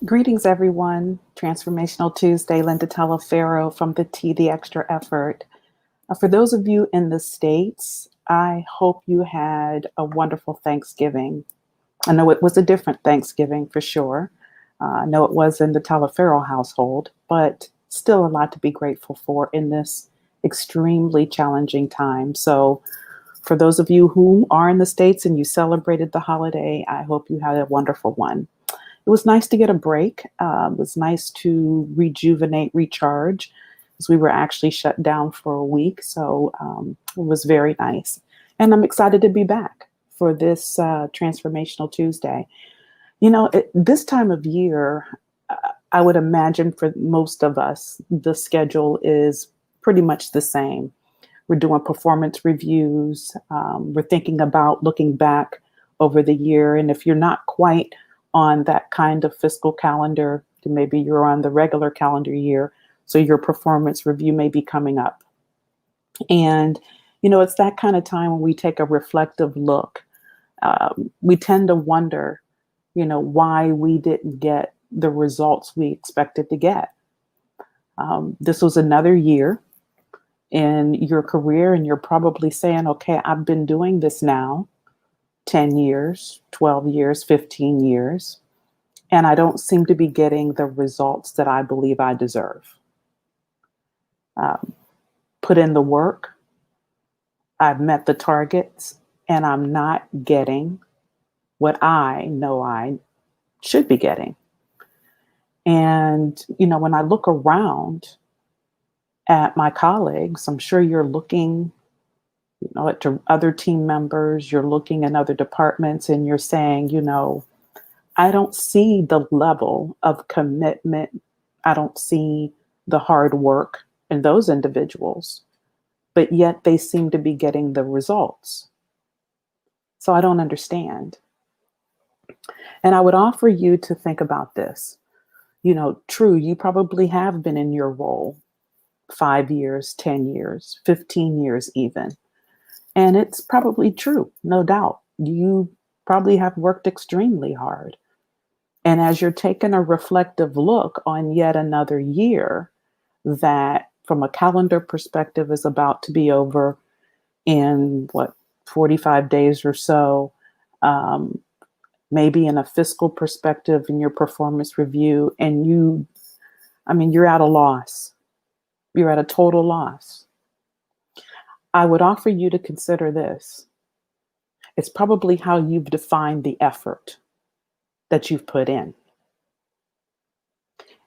Greetings, everyone. Transformational Tuesday, Linda Talaferro from the T, the Extra Effort. For those of you in the States, I hope you had a wonderful Thanksgiving. I know it was a different Thanksgiving for sure. I know it was in the Talaferro household, but still a lot to be grateful for in this extremely challenging time. So, for those of you who are in the States and you celebrated the holiday, I hope you had a wonderful one. It was nice to get a break. It was nice to rejuvenate, recharge, as we were actually shut down for a week. So it was very nice. And I'm excited to be back for this Transformational Tuesday. This time of year, uh, I would imagine for most of us, the schedule is pretty much the same. We're doing performance reviews. We're thinking about looking back over the year. And if you're not quite on that kind of fiscal calendar, then maybe you're on the regular calendar year. So your performance review may be coming up. And, it's that kind of time when we take a reflective look. We tend to wonder, why we didn't get the results we expected to get. This was another year in your career, and you're probably saying, okay, I've been doing this now 10 years, 12 years, 15 years, and I don't seem to be getting the results that I believe I deserve. Put in the work, I've met the targets, and I'm not getting what I know I should be getting. And, when I look around at my colleagues, I'm sure you're looking to other team members, you're looking in other departments, and you're saying, I don't see the level of commitment. I don't see the hard work in those individuals, but yet they seem to be getting the results. So I don't understand. And I would offer you to think about this. True, you probably have been in your role 5 years, 10 years, 15 years even. And it's probably true, no doubt. You probably have worked extremely hard. And as you're taking a reflective look on yet another year that, from a calendar perspective, is about to be over in 45 days or so, maybe in a fiscal perspective in your performance review, and you're at a loss. You're at a total loss. I would offer you to consider this. It's probably how you've defined the effort that you've put in.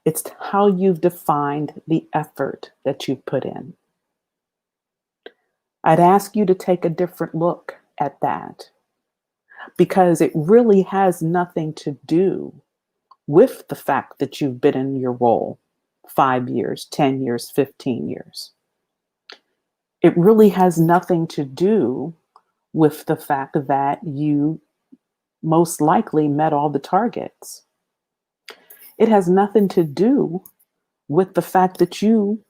It's how you've defined the effort that you've put in. I'd ask you to take a different look at that, because it really has nothing to do with the fact that you've been in your role 5 years, 10 years, 15 years. It really has nothing to do with the fact that you most likely met all the targets. It has nothing to do with the fact that you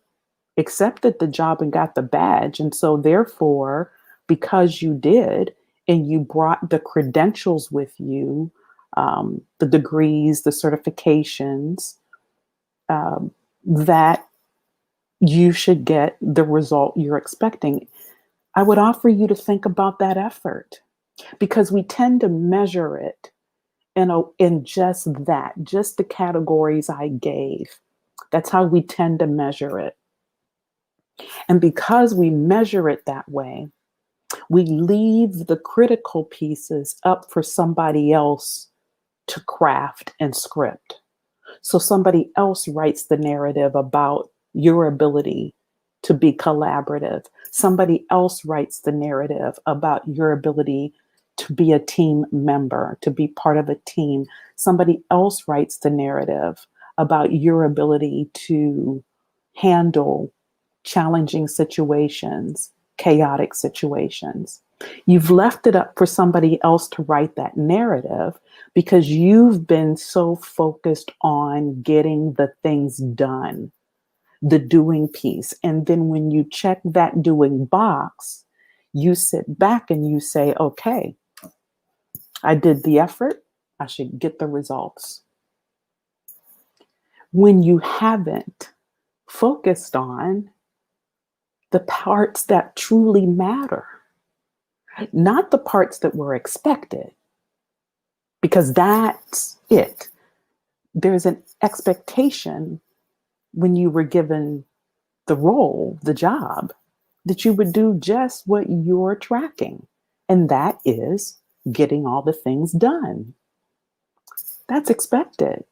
accepted the job and got the badge. And so therefore, because you did, and you brought the credentials with you, the degrees, the certifications, that you should get the result you're expecting. I would offer you to think about that effort, because we tend to measure it in just the categories I gave. That's how we tend to measure it. And because we measure it that way, we leave the critical pieces up for somebody else to craft and script. So somebody else writes the narrative about your ability to be collaborative. Somebody else writes the narrative about your ability to be a team member, to be part of a team. Somebody else writes the narrative about your ability to handle challenging situations, chaotic situations. You've left it up for somebody else to write that narrative because you've been so focused on getting the things done, the doing piece. And then when you check that doing box, you sit back and you say, okay, I did the effort, I should get the results. when you haven't focused on the parts that truly matter, not the parts that were expected, because that's it. There's an expectation when you were given the role, the job, that you would do just what you're tracking, and that is getting all the things done. That's expected.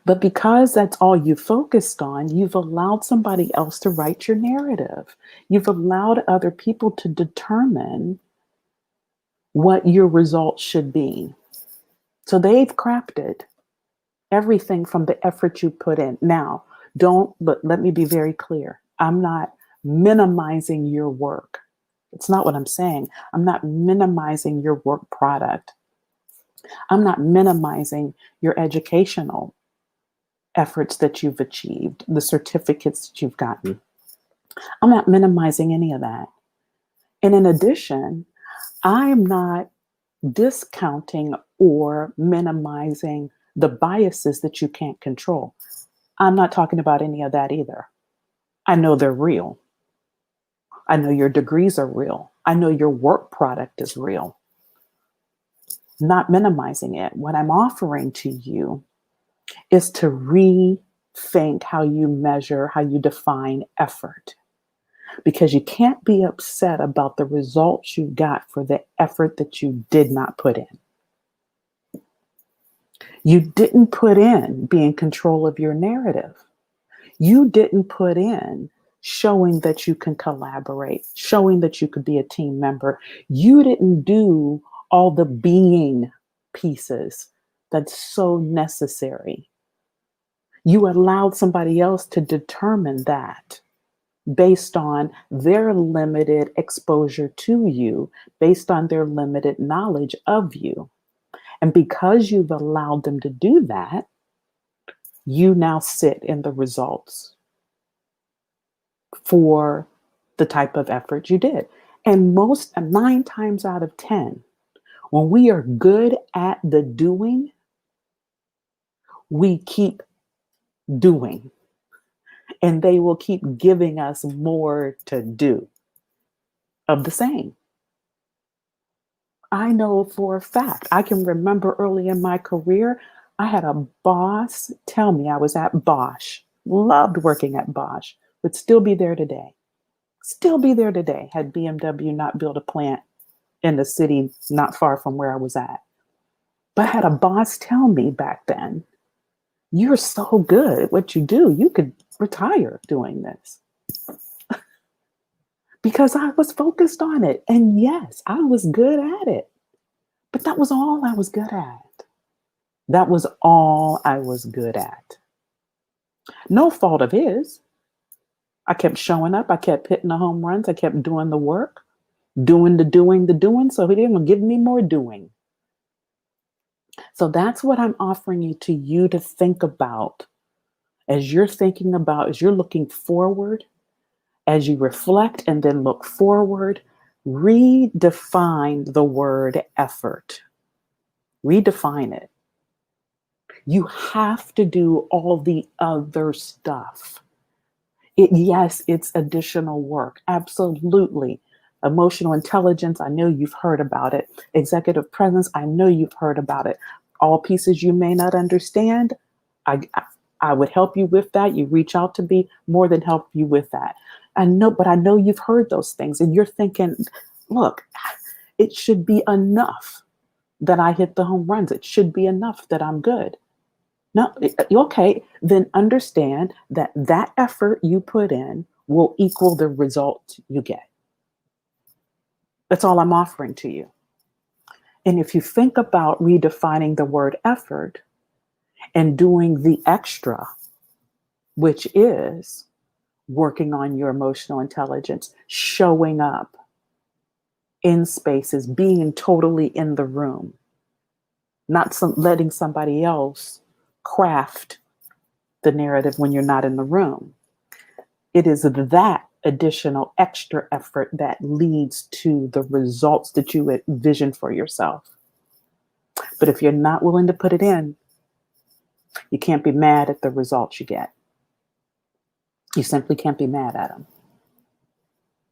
But because that's all you focused on, you've allowed somebody else to write your narrative. You've allowed other people to determine what your results should be. So they've crafted everything from the effort you put in. Now, but let me be very clear. I'm not minimizing your work. It's not what I'm saying. I'm not minimizing your work product. I'm not minimizing your educational efforts that you've achieved, the certificates that you've gotten. I'm not minimizing any of that. And in addition, I'm not discounting or minimizing the biases that you can't control. I'm not talking about any of that either. I know they're real. I know your degrees are real. I know your work product is real. Not minimizing it. What I'm offering to you is to rethink how you measure, how you define effort. Because you can't be upset about the results you got for the effort that you did not put in. You didn't put in being in control of your narrative. You didn't put in showing that you can collaborate, showing that you could be a team member. You didn't do all the being pieces that's so necessary. You allowed somebody else to determine that based on their limited exposure to you, based on their limited knowledge of you. And because you've allowed them to do that, you now sit in the results for the type of effort you did. And 9 times out of 10, when we are good at the doing, we keep doing. And they will keep giving us more to do of the same. I know for a fact, I can remember early in my career, I had a boss tell me I was at Bosch, loved working at Bosch, would still be there today. Still be there today had BMW not built a plant in the city not far from where I was at. But I had a boss tell me back then, you're so good at what you do, you could retire doing this. Because I was focused on it. And yes, I was good at it. But that was all I was good at. That was all I was good at. No fault of his. I kept showing up. I kept hitting the home runs. I kept doing the work, doing the doing. So he didn't give me more doing. So that's what I'm offering you to think about as you're thinking about, as you're looking forward, as you reflect and then look forward, redefine the word effort. Redefine it. You have to do all the other stuff. Yes, it's additional work. Absolutely. Emotional intelligence, I know you've heard about it. Executive presence, I know you've heard about it. All pieces you may not understand, I would help you with that. You reach out to me, more than help you with that. I know you've heard those things and you're thinking, look, it should be enough that I hit the home runs. It should be enough that I'm good. No, okay, then understand that effort you put in will equal the result you get. That's all I'm offering to you. And if you think about redefining the word effort and doing the extra, which is working on your emotional intelligence, showing up in spaces, being totally in the room, not letting somebody else craft the narrative when you're not in the room. It is that additional extra effort that leads to the results that you envision for yourself. But if you're not willing to put it in, You can't be mad at the results you get. You simply can't be mad at them.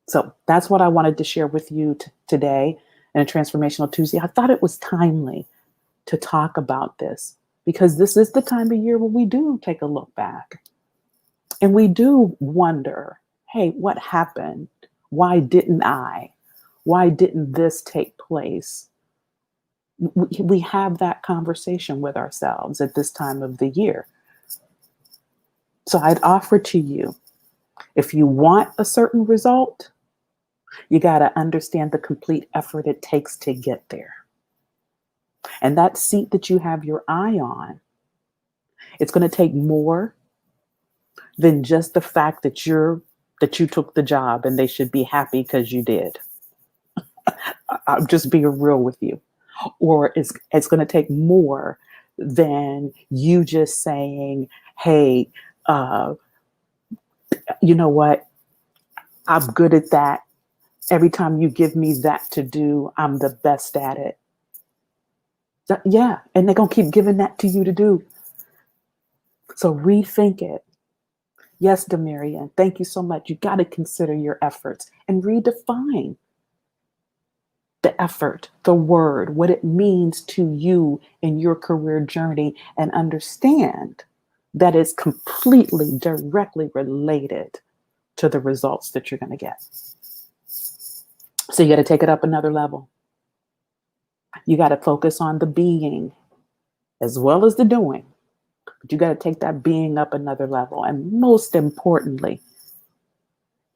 So that's what I wanted to share with you today in a Transformational Tuesday. I thought it was timely to talk about this because this is the time of year where we do take a look back and we do wonder, hey, what happened? Why didn't I? Why didn't this take place? We have that conversation with ourselves at this time of the year. So I'd offer to you, if you want a certain result, you got to understand the complete effort it takes to get there. And that seat that you have your eye on, it's going to take more than just the fact that you took the job and they should be happy because you did. I'm just being real with you. Or it's going to take more than you just saying, hey, you know what? I'm good at that. Every time you give me that to do, I'm the best at it. Yeah, and they're going to keep giving that to you to do. So rethink it. Yes, Demarian, thank you so much. You got to consider your efforts and redefine the effort, the word, what it means to you in your career journey, and understand that it's completely directly related to the results that you're going to get. So you got to take it up another level. You got to focus on the being as well as the doing. But you got to take that being up another level. And most importantly,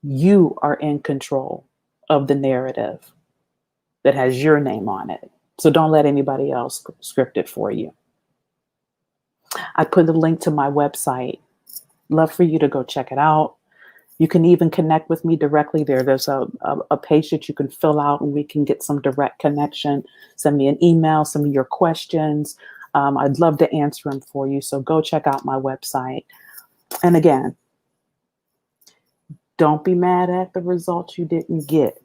you are in control of the narrative that has your name on it. So don't let anybody else script it for you. I put a link to my website. Love for you to go check it out. You can even connect with me directly there. There's a page that you can fill out and we can get some direct connection. Send me an email, send me your questions. I'd love to answer them for you. So go check out my website. And again, don't be mad at the results you didn't get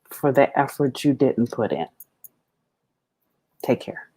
for the effort you didn't put in. Take care.